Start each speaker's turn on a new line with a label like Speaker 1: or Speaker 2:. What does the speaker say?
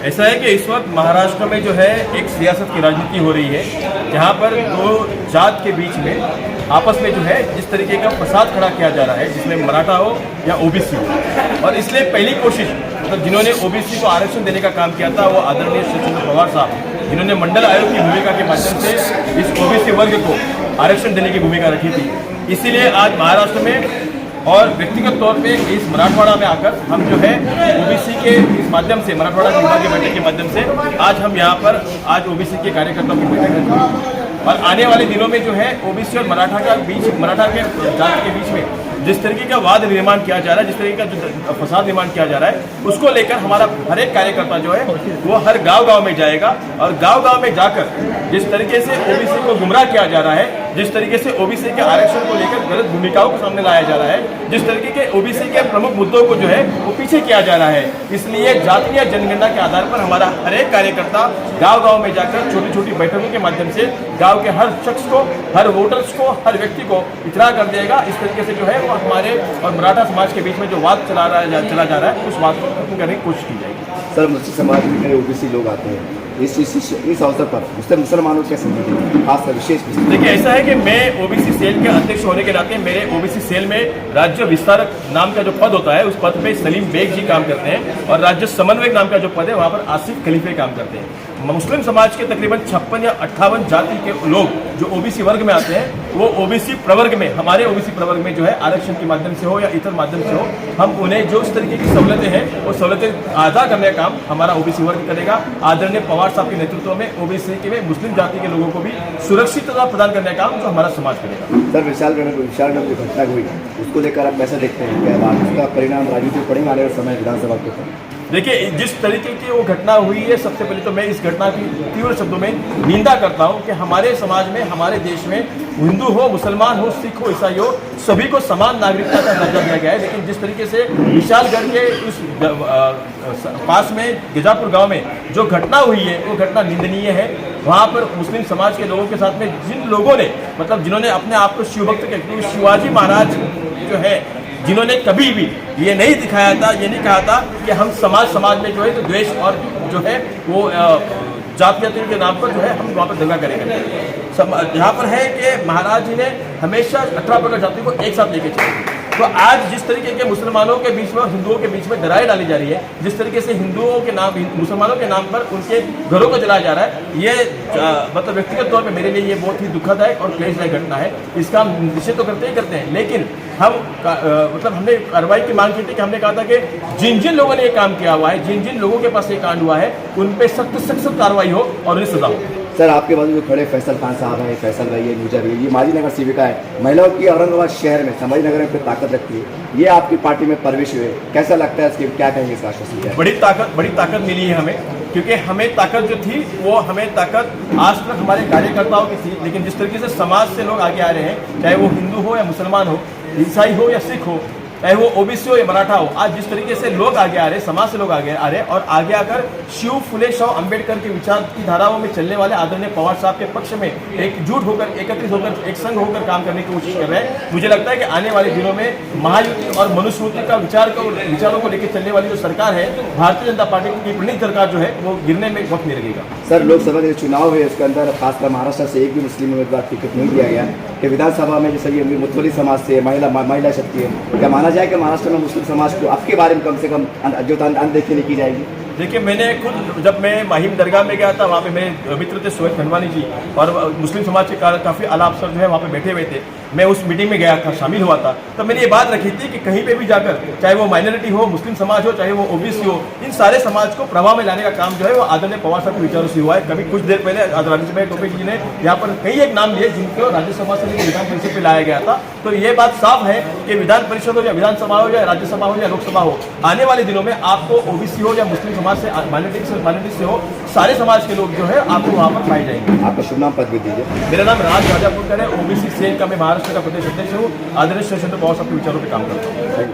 Speaker 1: ऐसा है कि इस वक्त महाराष्ट्र में जो है एक सियासत की राजनीति हो रही है, जहां पर दो जात के बीच में आपस में जो है जिस तरीके का फसाद खड़ा किया जा रहा है, जिसमें मराठा हो या ओबीसी हो। और इसलिए पहली कोशिश मतलब जिन्होंने ओबीसी को आरक्षण देने का काम किया था वो आदरणीय शरद पवार साहब, जिन्होंने मंडल आयोग की भूमिका के माध्यम से इस ओबीसी वर्ग को आरक्षण देने की भूमिका रखी थी। इसीलिए आज महाराष्ट्र में और व्यक्तिगत तौर पे इस मराठवाड़ा में आकर हम जो है ओबीसी के इस माध्यम से मराठवाड़ा विभागीय बैठक के माध्यम से आज हम यहाँ पर आज ओबीसी के कार्यकर्ताओं की बैठक रखेंगे। और आने वाले दिनों में जो है ओबीसी और मराठा के जात के बीच में जिस तरीके का वाद निर्माण किया जा रहा है, जिस तरीके का जो फसाद निर्माण किया जा रहा है, उसको लेकर हमारा हर एक कार्यकर्ता जो है वो हर गांव-गांव में जाएगा और गांव-गांव में जाकर जिस तरीके से ओबीसी को गुमराह किया जा रहा है, जिस तरीके से ओबीसी के आरक्षण को लेकर गलत भूमिकाओं को सामने लाया जा रहा है, जिस तरीके के ओबीसी के प्रमुख मुद्दों को जो है वो पीछे किया जा रहा है, इसलिए जातीय जनगणना के आधार पर हमारा हर एक कार्यकर्ता गांव-गांव में जाकर छोटी-छोटी बैठकों के माध्यम से गांव के हर शख्स को, हर वोटर्स को, हर व्यक्ति को इतला कर देगा। इस तरीके से जो है वो हमारे और मराठा समाज के बीच में जो वाद चला जा रहा है उस वाद को खत्म करने की कोशिश की जाएगी।
Speaker 2: सर, मुस्लिम समाज में ओबीसी लोग आते हैं, इस अवसर पर मुसलमानों को कैसे खास विशेष?
Speaker 1: देखिए, ऐसा है कि मैं ओबीसी सेल के अध्यक्ष होने के नाते मेरे ओबीसी सेल में राज्य विस्तारक नाम का जो पद होता है उस पद पे सलीम बेग जी काम करते हैं और राज्य समन्वयक नाम का जो पद है वहाँ पर आसिफ खलीफे काम करते हैं। मुस्लिम समाज के तकरीबन 56 या 58 जाति के लोग जो ओबीसी वर्ग में आते हैं वो ओबीसी प्रवर्ग में, हमारे ओबीसी प्रवर्ग में जो है आरक्षण के माध्यम से हो या इतर माध्यम से हो, हम उन्हें जो इस तरीके की सहूलतें हैं वो सहूलतें अदा करने का काम हमारा ओबीसी वर्ग करेगा। आदरणीय पवार साहब के नेतृत्व में ओबीसी के मुस्लिम जाति के लोगों को भी सुरक्षितता प्रदान करने का काम जो हमारा समाज करेगा।
Speaker 2: सर, विशालगढ़ जो घटना हुई उसको लेकर आप कैसे देखते हैं? क्या उसका परिणाम राजनीति में पड़ेगा आने वाले समय विधानसभा के?
Speaker 1: देखिए, जिस तरीके की वो घटना हुई है, सबसे पहले तो मैं इस घटना की तीव्र शब्दों में निंदा करता हूं कि हमारे समाज में, हमारे देश में हिंदू हो, मुसलमान हो, सिख हो, ईसाई हो, सभी को समान नागरिकता का दर्जा दिया गया है। लेकिन जिस तरीके से विशालगढ़ के उस पास में गिजापुर गांव में जो घटना हुई है वो घटना निंदनीय है। वहाँ पर मुस्लिम समाज के लोगों के साथ में जिन लोगों ने मतलब जिन्होंने अपने आप को शिवभक्त कहते, शिवाजी महाराज जो है जिन्होंने कभी भी ये नहीं दिखाया था, ये नहीं कहा था कि हम समाज में जो है तो द्वेष और जो है वो जातियों के नाम पर जो है हम वहाँ पर दंगा करेंगे। यहाँ पर है कि महाराज जी ने हमेशा 18 प्रकार जाति को एक साथ लेके चले। तो आज जिस तरीके के मुसलमानों के बीच में और हिंदुओं के बीच में दरारें डाली जा रही है, जिस तरीके से हिंदुओं के नाम, मुसलमानों के नाम पर उनके घरों को जलाया जा रहा है, ये मतलब व्यक्तिगत तौर पे मेरे लिए ये बहुत ही दुखदायक और क्लेशदायक घटना है। इसका हम निषेध तो करते हैं, लेकिन हम मतलब हमने कार्रवाई की मांग की थी कि हमने कहा था कि जिन जिन लोगों ने ये काम किया हुआ है, जिन जिन लोगों के पास ये कांड हुआ है, उन पर सख्त कार्रवाई हो और उन्हें सजा हो।
Speaker 2: सर, आपके बाजू में खड़े फैसल खान साहब हैं, फैसल भाई है, नूजा भाई, ये माजी नगर सेविका है, महिलाओं की औरंगाबाद शहर में, संभाजी नगर में ताकत रखती है, ये आपकी पार्टी में प्रवेश हुए, कैसा लगता है? इसके क्या कहेंगे? इसका आश्वासन?
Speaker 1: बड़ी ताकत मिली है हमें, क्योंकि हमें ताकत जो थी वो हमें ताकत आज तक हमारे कार्यकर्ताओं की थी, लेकिन जिस तरीके से समाज से लोग आगे आ रहे हैं, चाहे वो हिंदू हो या मुसलमान हो, ईसाई हो या सिख हो, चाहे वो ओबीसी हो या मराठा हो, आज जिस तरीके से लोग आगे आ रहे हैं, समाज से लोग आगे आ रहे हैं और आगे आकर शिव फुले शाह अंबेडकर के विचार की धाराओं में चलने वाले आदरणीय पवार साहब के पक्ष में एकजुट होकर, एकत्रित होकर, एक संघ होकर काम करने की कोशिश कर रहे हैं। मुझे लगता है कि आने वाले दिनों में महायुति और मनुस्मृति का विचारों को लेकर चलने वाली जो सरकार है, भारतीय जनता पार्टी की प्रणीत सरकार जो है वो गिरने में वक्त नहीं लगेगा।
Speaker 2: सर, लोकसभा के चुनाव है, उसके अंदर खासकर महाराष्ट्र से एक भी मुस्लिम उम्मीदवार टिकट नहीं दिया गया कि विधानसभा में जैसे ये मुतवली समाज से महिला शक्ति है, क्या माना जाए कि महाराष्ट्र में मुस्लिम समाज को आपके बारे में कम से कम जो अनदेखी नहीं की जाएगी?
Speaker 1: देखिए, मैंने खुद जब मैं माहिम दरगाह में गया था, वहाँ पे मेरे मित्र थे सोहेब खंडवानी जी और मुस्लिम समाज के काफ़ी आला अफसर जो है वहाँ पे बैठे हुए थे। मैं उस मीटिंग में गया था, शामिल हुआ था, तो मैंने ये बात रखी थी कि कहीं पे भी जाकर, चाहे वो माइनॉरिटी हो, मुस्लिम समाज हो, चाहे वो ओबीसी हो, इन सारे समाज को प्रभाव में लाने का काम जो है वो आदरणीय पवार साहब के विचारों से हुआ है। कभी कुछ देर पहले राज्यसभा टोपे जी ने यहाँ पर कई एक नाम लिए जिनको राज्यसभा से लेकर विधान परिषद में लाया गया था। तो ये बात साफ है कि विधान परिषद हो या विधानसभा हो या राज्यसभा हो या लोकसभा हो, आने वाले दिनों में आपको ओबीसी हो या मुस्लिम समाज से, माइनॉरिटी से हो, सारे समाज के लोग जो है आपको वहाँ पर पाए जाएंगे।
Speaker 2: आपका शुभ नाम, पद भी दीजिए।
Speaker 1: मेरा नाम राज राजापुरकर है, ओबीसी सेल का मैं महाराष्ट्र का प्रदेश अध्यक्ष हूँ। आदरणीय शरद पवार साहब के विचारों पर काम करता हूँ।